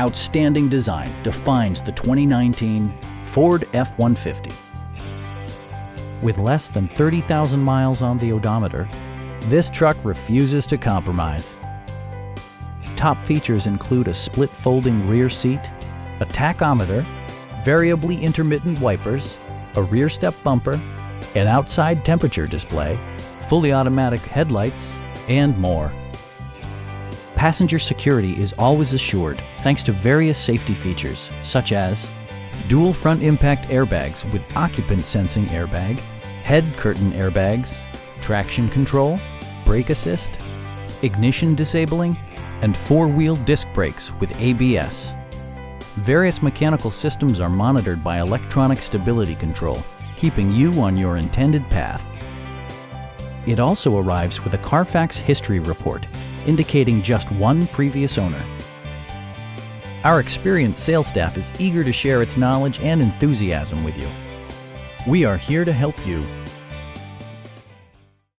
outstanding design defines the 2019 Ford F-150. With less than 30,000 miles on the odometer, this truck refuses to compromise. Top features include a split folding rear seat, a tachometer, variably intermittent wipers, a rear step bumper, an outside temperature display, fully automatic headlights, and more. Passenger security is always assured thanks to various safety features such as dual front impact airbags with occupant sensing airbag, head curtain airbags, traction control, brake assist, ignition disabling, and four-wheel disc brakes with ABS. Various mechanical systems are monitored by electronic stability control, keeping you on your intended path. It also arrives with a Carfax history report, indicating just one previous owner. Our experienced sales staff is eager to share its knowledge and enthusiasm with you. We are here to help you